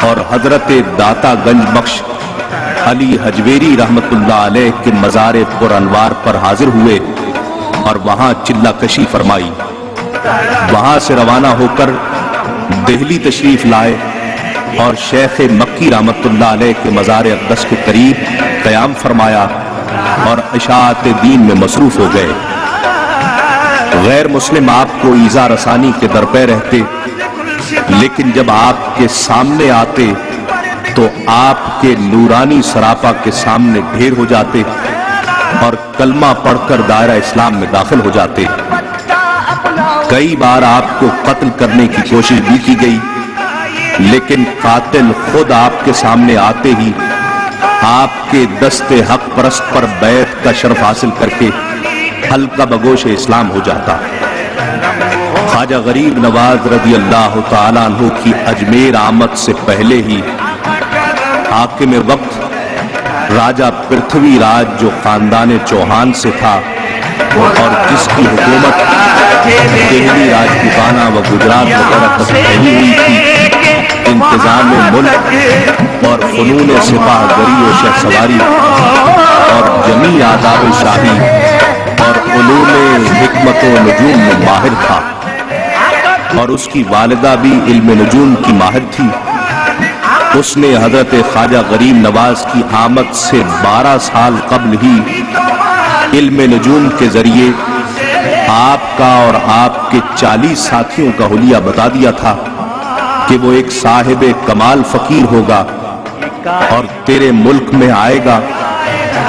اور حضرت داتا گنج بخش علی حجویری رحمتullah علیہ کے مزار پر انوار پر حاضر ہوئے اور وہاں چلہ کشی فرمائی۔ وہاں سے روانہ ہو کر دہلی تشریف لائے اور شیخ مکی رحمتullah علیہ کے مزار اقدس کے قریب قیام فرمایا اور اشاعت دین میں مصروف ہو گئے۔ غیر مسلم آپ کو ایذا رسانی کے درپے رہتے، لیکن جب آپ کے سامنے آتے تو آپ کے نورانی سراپا کے سامنے ڈھیر ہو جاتے اور کلمہ پڑھ کر دائرہ اسلام میں داخل ہو جاتے۔ کئی بار آپ کو قتل کرنے کی کوشش بھی کی گئی، لیکن قاتل خود آپ کے سامنے آتے ہی آپ کے دست حق پرست پر بیعت کا شرف حاصل کر کے حلقہ بگوش اسلام ہو جاتا۔ خواجہ غریب نواز رضی اللہ تعالیٰ عنہ کی اجمیر آمد سے پہلے ہی حاکم وقت راجہ پرتھوی راج جو خاندان چوہان سے تھا اور جس کی حکومت دہلی راجپوتانہ و گجرات وغیرہ تک پھیلی ہوئی تھی، انتظام ملک اور فنون سپاہ گری و شہ سواری اور جمیع آداب شاہی اور علوم حکمت و نجوم میں ماہر تھا، اور اس کی والدہ بھی علم نجوم کی ماہر تھی۔ اس نے حضرت خواجہ غریب نواز کی آمد سے 12 سال قبل ہی علم نجوم کے ذریعے آپ کا اور آپ کے 40 ساتھیوں کا حلیہ بتا دیا تھا کہ وہ ایک صاحب کمال فقیر ہوگا اور تیرے ملک میں آئے گا،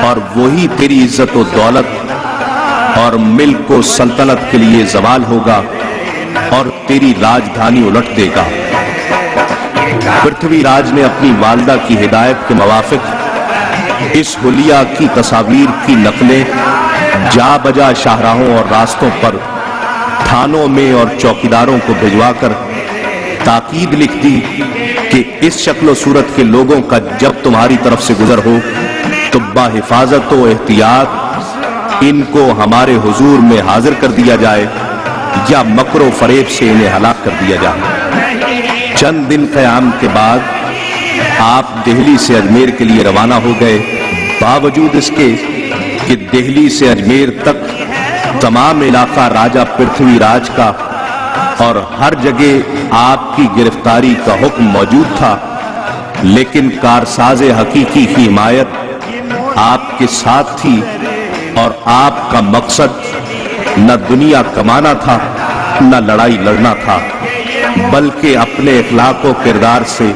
اور وہی تیری عزت و دولت اور ملک و سلطنت کے لیے زوال ہوگا اور تیری راجدھانی الٹ دے گا۔ پرتھوی راج نے اپنی والدہ کی ہدایت کے موافق اس حلیہ کی تصاویر کی نقلیں جا بجا شاہراہوں اور راستوں پر تھانوں میں اور چوکیداروں کو بھجوا کر تاکید لکھ دی کہ اس شکل و صورت کے لوگوں کا جب تمہاری طرف سے گزر ہو تو باحفاظت و احتیاط ان کو ہمارے حضور میں حاضر کر دیا جائے یا مکر و فریب سے انہیں ہلاک کر دیا جائے۔ چند دن قیام کے بعد آپ دہلی سے اجمیر کے لیے روانہ ہو گئے، باوجود اس کے کہ دہلی سے اجمیر تک تمام علاقہ راجہ پرتھوی راج کا اور ہر جگہ آپ کی گرفتاری کا حکم موجود تھا، لیکن کارساز حقیقی کی حمایت آپ کے ساتھ تھی اور آپ کا مقصد نہ دنیا کمانا تھا نہ لڑائی لڑنا تھا، بلکہ اپنے اخلاق و کردار سے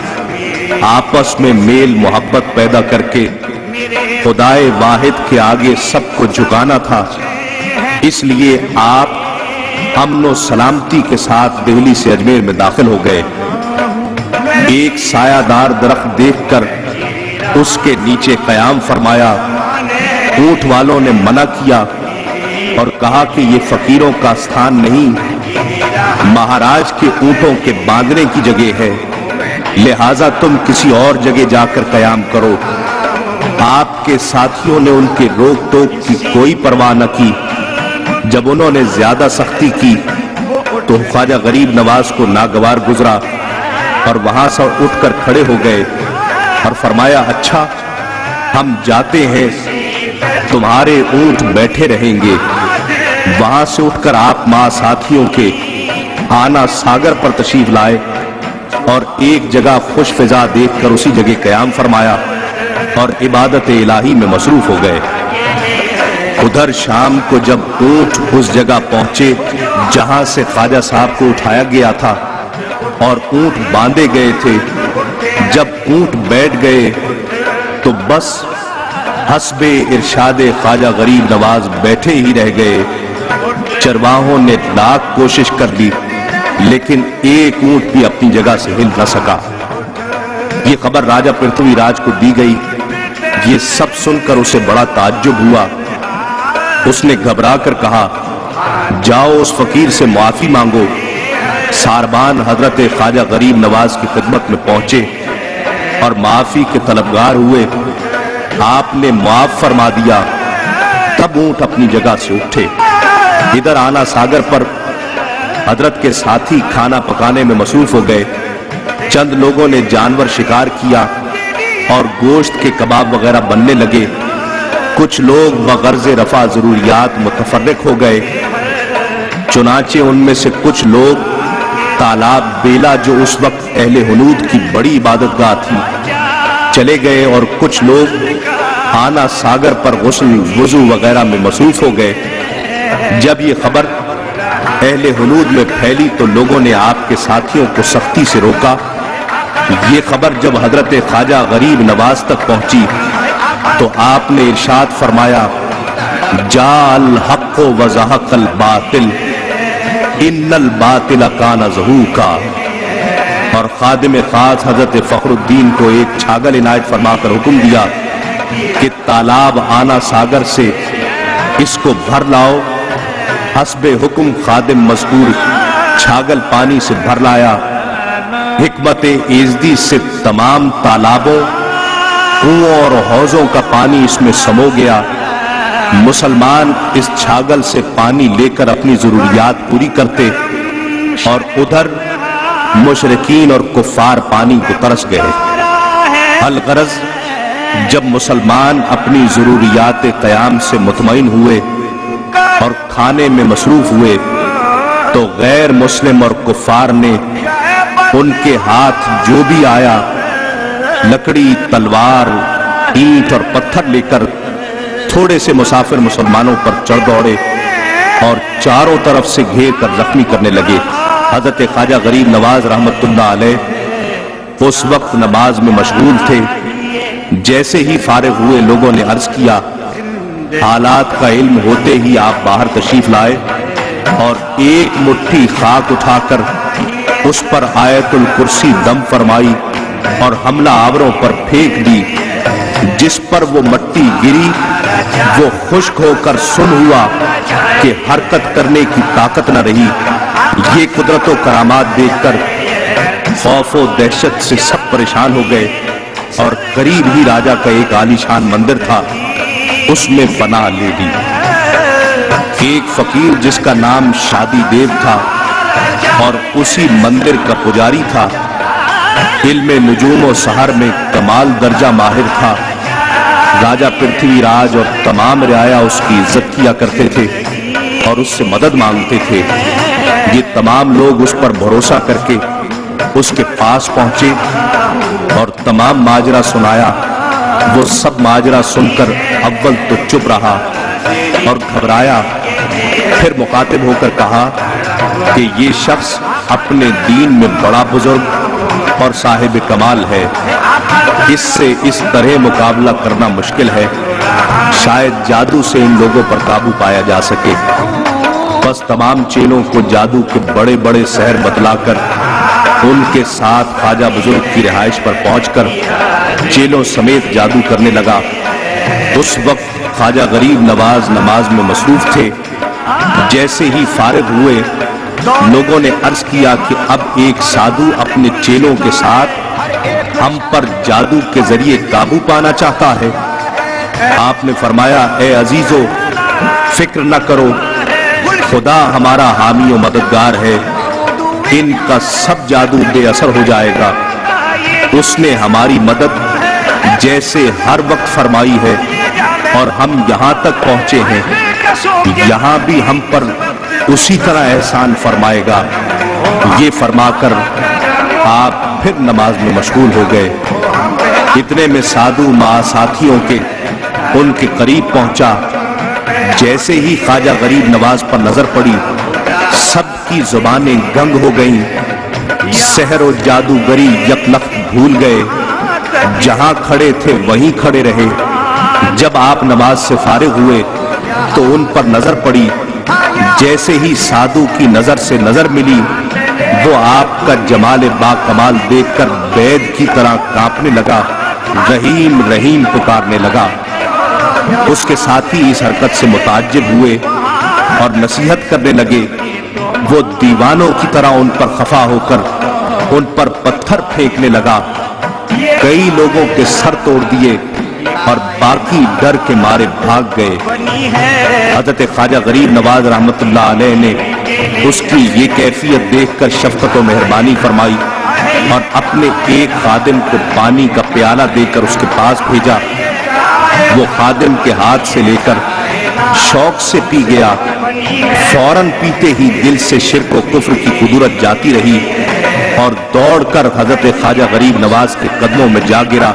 آپس میں میل محبت پیدا کر کے خدائے واحد کے آگے سب کو جھکانا تھا۔ اس لیے آپ امن و سلامتی کے ساتھ دہلی سے اجمیر میں داخل ہو گئے۔ ایک سایہ دار درخت دیکھ کر اس کے نیچے قیام فرمایا۔ اونٹ والوں نے منع کیا اور کہا کہ یہ فقیروں کا استھان نہیں، مہاراج کے اونٹوں کے باندھنے کی جگہ ہے، لہٰذا تم کسی اور جگہ جا کر قیام کرو۔ آپ کے ساتھیوں نے ان کے روک ٹوک کی کوئی پرواہ نہ کی۔ جب انہوں نے زیادہ سختی کی تو خواجہ غریب نواز کو ناگوار گزرا اور وہاں سے اٹھ کر کھڑے ہو گئے اور فرمایا، اچھا ہم جاتے ہیں، تمہارے اونٹ بیٹھے رہیں گے۔ وہاں سے اٹھ کر آپ ماں ساتھیوں کے آنا ساگر پر تشریف لائے اور ایک جگہ خوش فضا دیکھ کر اسی جگہ قیام فرمایا اور عبادت الہی میں مصروف ہو گئے۔ ادھر شام کو جب اونٹ اس جگہ پہنچے جہاں سے خواجہ صاحب کو اٹھایا گیا تھا اور اونٹ باندھے گئے تھے، جب اونٹ بیٹھ گئے تو بس حسب ارشاد خواجہ غریب نواز بیٹھے ہی رہ گئے۔ چرواہوں نے لاکھ کوشش کر لی لیکن ایک اونٹ بھی اپنی جگہ سے ہل نہ سکا۔ یہ خبر راجہ پرتھوی راج کو دی گئی۔ یہ سب سن کر اسے بڑا تعجب ہوا۔ اس نے گھبرا کر کہا، جاؤ اس فقیر سے معافی مانگو۔ ساربان حضرت خواجہ غریب نواز کی خدمت میں پہنچے اور معافی کے طلبگار ہوئے۔ آپ نے معاف فرما دیا، تب اونٹ اپنی جگہ سے اٹھے۔ ادھر آنا ساگر پر حضرت کے ساتھی کھانا پکانے میں مصروف ہو گئے۔ چند لوگوں نے جانور شکار کیا اور گوشت کے کباب وغیرہ بننے لگے۔ کچھ لوگ بغرض رفع ضروریات متفرق ہو گئے، چنانچہ ان میں سے کچھ لوگ تالاب بیلا جو اس وقت اہل ہنود کی بڑی عبادت گاہ تھی چلے گئے، اور کچھ لوگ آنا ساگر پر غسل وضو وغیرہ میں مصروف ہو گئے۔ جب یہ خبر اہل ہنود میں پھیلی تو لوگوں نے آپ کے ساتھیوں کو سختی سے روکا۔ یہ خبر جب حضرت خواجہ غریب نواز تک پہنچی تو آپ نے ارشاد فرمایا، جاء الحق وزهق الباطل ان الباطل کان زہوقا، اور خادم خاص حضرت فخر الدین کو ایک چھاگل عنایت فرما کر حکم دیا کہ تالاب آنا ساگر سے اس کو بھر لاؤ۔ حسب حکم خادم مذکور چھاگل پانی سے بھر لایا۔ حکمت ایزدی سے تمام تالابوں، کنووں اور حوضوں کا پانی اس میں سمو گیا۔ مسلمان اس چھاگل سے پانی لے کر اپنی ضروریات پوری کرتے، اور ادھر مشرکین اور کفار پانی کو ترس گئے۔ الغرض جب مسلمان اپنی ضروریات قیام سے مطمئن ہوئے اور کھانے میں مصروف ہوئے تو غیر مسلم اور کفار نے ان کے ہاتھ جو بھی آیا، لکڑی، تلوار، اینٹ اور پتھر لے کر تھوڑے سے مسافر مسلمانوں پر چڑھ دوڑے اور چاروں طرف سے گھیر کر زخمی کرنے لگے۔ حضرت خواجہ غریب نواز رحمت اللہ علیہ اس وقت نماز میں مشغول تھے۔ جیسے ہی فارغ ہوئے لوگوں نے عرض کیا، حالات کا علم ہوتے ہی آپ باہر تشریف لائے اور ایک مٹھی خاک اٹھا کر اس پر آیت الکرسی دم فرمائی اور حملہ آوروں پر پھینک دی۔ جس پر وہ مٹی گری وہ خشک ہو کر سن ہوا کہ حرکت کرنے کی طاقت نہ رہی۔ یہ قدرت و کرامات دیکھ کر خوف و دہشت سے سب پریشان ہو گئے، اور قریب ہی راجہ کا ایک عالی شان مندر تھا، اس میں پناہ لے لی۔ ایک فقیر جس کا نام شادی دیو تھا اور اسی مندر کا پجاری تھا، علم نجوم و سحر میں کمال درجہ ماہر تھا۔ راجہ پرتھوی راج اور تمام رعایا اس کی عزت کیا کرتے تھے اور اس سے مدد مانگتے تھے۔ یہ تمام لوگ اس پر بھروسہ کر کے اس کے پاس پہنچے اور تمام ماجرا سنایا۔ وہ سب ماجرا سن کر اول تو چپ رہا اور گھبرایا، پھر مخاطب ہو کر کہا کہ یہ شخص اپنے دین میں بڑا بزرگ اور صاحب کمال ہے، اس سے اس طرح مقابلہ کرنا مشکل ہے، شاید جادو سے ان لوگوں پر قابو پایا جا سکے۔ بس تمام چیلوں کو جادو کے بڑے بڑے سحر بتلا کر ان کے ساتھ خواجہ بزرگ کی رہائش پر پہنچ کر چیلوں سمیت جادو کرنے لگا۔ اس وقت خواجہ غریب نواز نماز میں مصروف تھے۔ جیسے ہی فارغ ہوئے لوگوں نے عرض کیا کہ اب ایک سادھو اپنے چیلوں کے ساتھ ہم پر جادو کے ذریعے قابو پانا چاہتا ہے۔ آپ نے فرمایا، اے عزیزو، فکر نہ کرو، خدا ہمارا حامی و مددگار ہے، ان کا سب جادو بے اثر ہو جائے گا۔ اس نے ہماری مدد جیسے ہر وقت فرمائی ہے اور ہم یہاں تک پہنچے ہیں، یہاں بھی ہم پر اسی طرح احسان فرمائے گا۔ یہ فرما کر آپ پھر نماز میں مشغول ہو گئے۔ اتنے میں سادھو مع ساتھیوں کے ان کے قریب پہنچا۔ جیسے ہی خواجہ غریب نواز پر نظر پڑی سب کی زبانیں گنگ ہو گئیں، سحر و جادوگری یکلخت بھول گئے، جہاں کھڑے تھے وہیں کھڑے رہے۔ جب آپ نماز سے فارغ ہوئے تو ان پر نظر پڑی، جیسے ہی سادھو کی نظر سے نظر ملی وہ آپ کا جمال با کمال دیکھ کر بید کی طرح کانپنے لگا، رحیم رحیم پکارنے لگا۔ اس کے ساتھی اس حرکت سے متعجب ہوئے اور نصیحت کرنے لگے۔ وہ دیوانوں کی طرح ان پر خفا ہو کر ان پر پتھر پھینکنے لگا۔ کئی لوگوں کے سر توڑ دیے اور باقی ڈر کے مارے بھاگ گئے۔ حضرت خواجہ غریب نواز رحمت اللہ علیہ نے اس کی یہ کیفیت دیکھ کر شفقت و مہربانی فرمائی اور اپنے ایک خادم کو پانی کا پیالہ دے کر اس کے پاس بھیجا۔ وہ خادم کے ہاتھ سے لے کر شوق سے پی گیا۔ فوراً پیتے ہی دل سے شرک و کفر کی قدرت جاتی رہی اور دوڑ کر حضرت خواجہ غریب نواز کے قدموں میں جا گرا۔